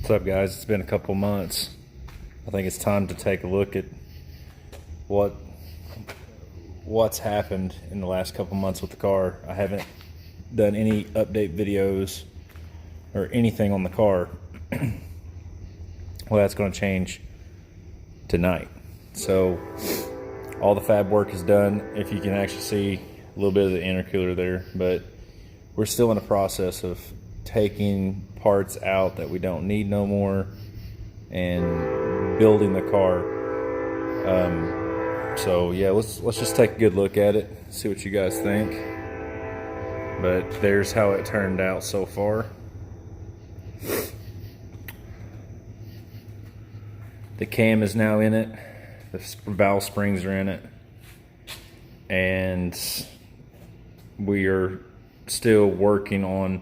What's up, guys? It's been a couple months. I think it's time to take a look at what's happened in the last couple months with the car. I haven't done any update videos or anything on the car. Well, that's going to change tonight. So all the fab work is done. If you can actually see a little bit of the intercooler there, but we're still in the process of taking parts out that we don't need no more and building the car. So yeah, let's just take a good look at it, see what you guys think. But there's how it turned out so far. The cam is now in it, the valve springs are in it, and we are still working on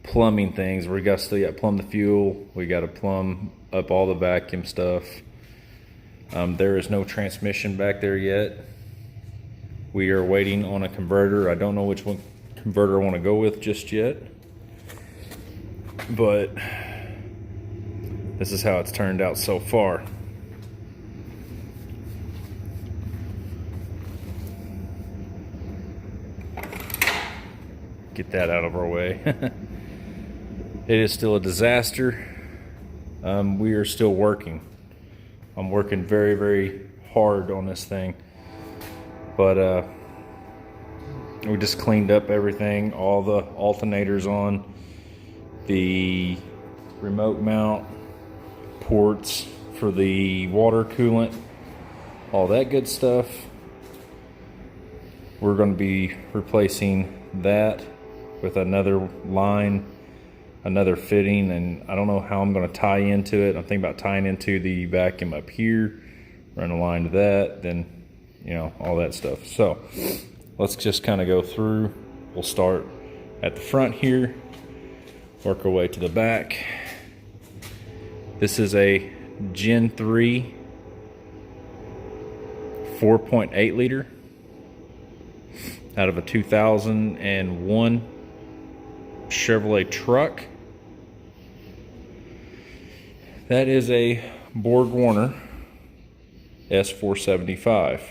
plumbing things. We got still got to plumb the fuel, we got to plumb up all the vacuum stuff. There is no transmission back there yet. We are waiting on a converter. I don't know which one converter I want to go with just yet, but this is how it's turned out so far. Get that out of our way. It is still a disaster. We are still working. I'm working very, very hard on this thing. But we just cleaned up everything, all the alternators on, the remote mount ports for the water coolant, all that good stuff. We're going to be replacing that with another line, another fitting, and I don't know how I'm going to tie into it. I'm thinking about tying into the vacuum up here, run a line to that, then, you know, all that stuff. So let's just kind of go through. We'll start at the front here, work our way to the back. This is a Gen 3 4.8 liter out of a 2001 Chevrolet truck. That is a Borg Warner S475,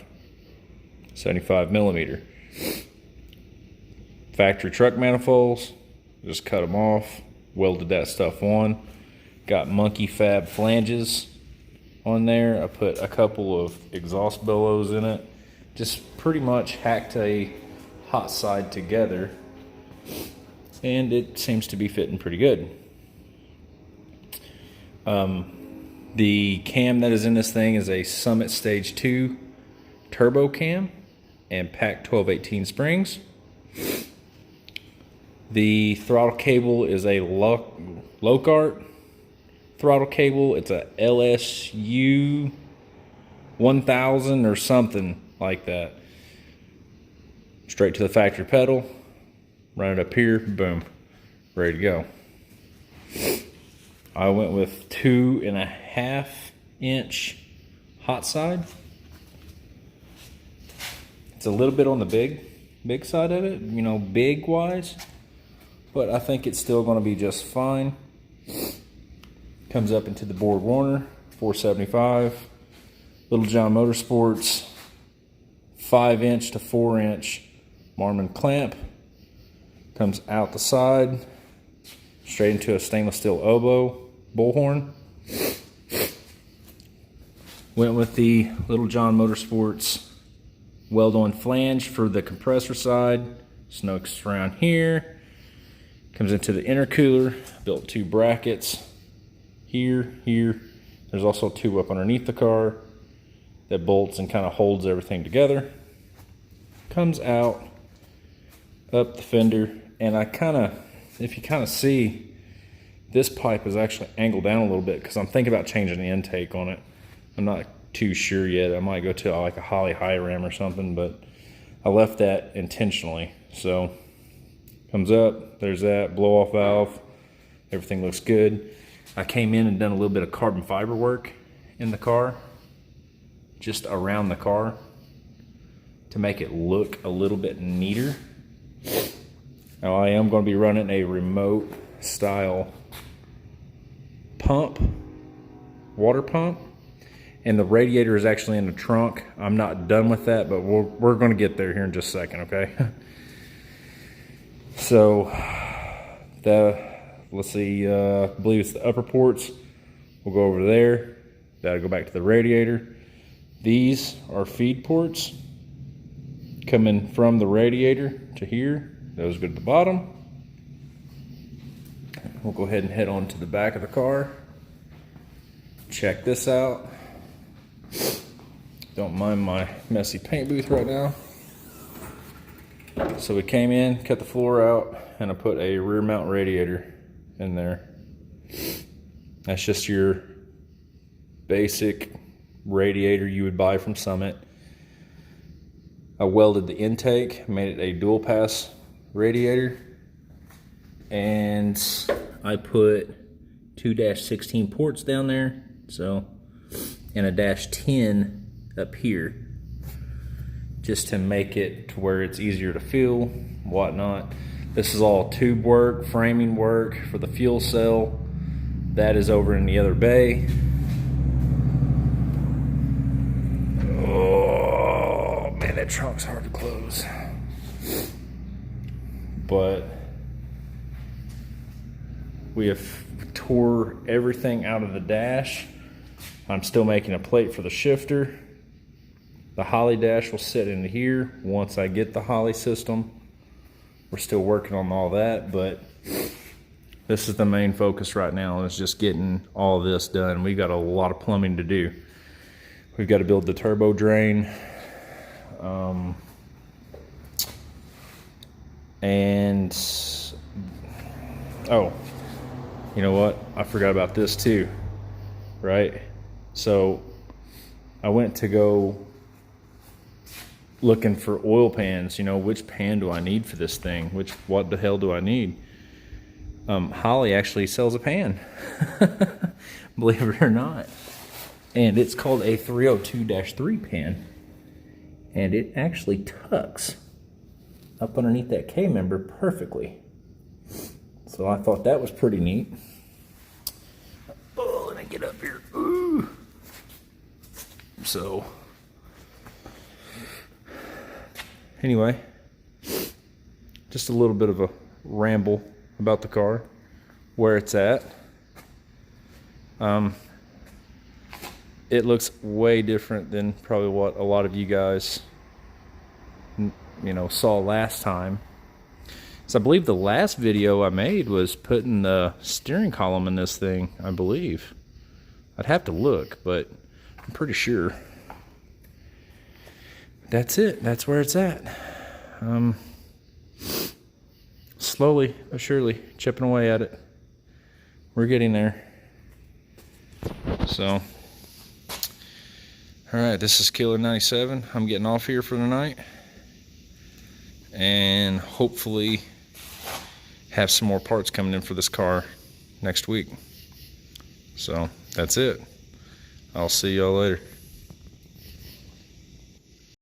75 millimeter. Factory truck manifolds, just cut them off, welded that stuff on. Got monkey fab flanges on there. I put a couple of exhaust bellows in it. Just pretty much hacked a hot side together, and it seems to be fitting pretty good. The cam that is in this thing is a Summit Stage 2 turbo cam and pack 1218 springs. The throttle cable is a Lockhart throttle cable. It's a LSU 1000 or something like that. Straight to the factory pedal, run it up here, boom, ready to go. I went with 2.5 inch hot side. It's a little bit on the big side of it, you know, big wise, but I think it's still going to be just fine. Comes up into the Borg Warner 475, Little John Motorsports 5 inch to 4 inch Marmon clamp. Comes out the side, straight into a stainless steel oboe bullhorn. Went with the Little John Motorsports weld-on flange for the compressor side. Snooks around here. Comes into the intercooler. Built 2 brackets here. There's also 2 up underneath the car that bolts and kind of holds everything together. Comes out up the fender, and I kind of, if you kind of see, this pipe is actually angled down a little bit because I'm thinking about changing the intake on it. I'm not too sure yet. I might go to like a Holley high ram or something, but I left that intentionally. So comes up, there's that blow off valve. Everything looks good. I came in and done a little bit of carbon fiber work in the car, just around the car, to make it look a little bit neater. Now I am going to be running a remote style pump, water pump, and the radiator is actually in the trunk. I'm not done with that, but we're going to get there here in just a second, okay? So, let's see, I believe it's the upper ports. We'll go over there. That'll go back to the radiator. These are feed ports coming from the radiator to here. Those go to the bottom. We'll go ahead and head on to the back of the car. Check this out. Don't mind my messy paint booth right now. So we came in, cut the floor out, and I put a rear mount radiator in there. That's just your basic radiator you would buy from Summit. I welded the intake, made it a dual pass radiator, and I put 2-16 ports down there, so, and a -10 up here, just to make it to where it's easier to fill, whatnot. This is all tube work, framing work for the fuel cell. That is over in the other bay. Oh man, that trunk's hard to close. But we have tore everything out of the dash. I'm still making a plate for the shifter. The Holley dash will sit in here once I get the Holley system. We're still working on all that, but this is the main focus right now, is just getting all of this done. We've got a lot of plumbing to do. We've got to build the turbo drain. And, oh, you know what? I forgot about this too, right? So I went to go looking for oil pans. You know, which pan do I need for this thing? What the hell do I need? Holley actually sells a pan, believe it or not. And it's called a 302-3 pan. And it actually tucks up underneath that K-member perfectly. So I thought that was pretty neat. Oh, let me get up here. Ooh. So, anyway, just a little bit of a ramble about the car, where it's at. It looks way different than probably what a lot of you guys, you know, saw last time. So I believe the last video I made was putting the steering column in this thing, I believe. I'd have to look, but I'm pretty sure. That's it. That's where it's at. Slowly but surely chipping away at it. We're getting there. So, alright, this is Killer 97. I'm getting off here for the night. And hopefully have some more parts coming in for this car next week. So, that's it. I'll see y'all later.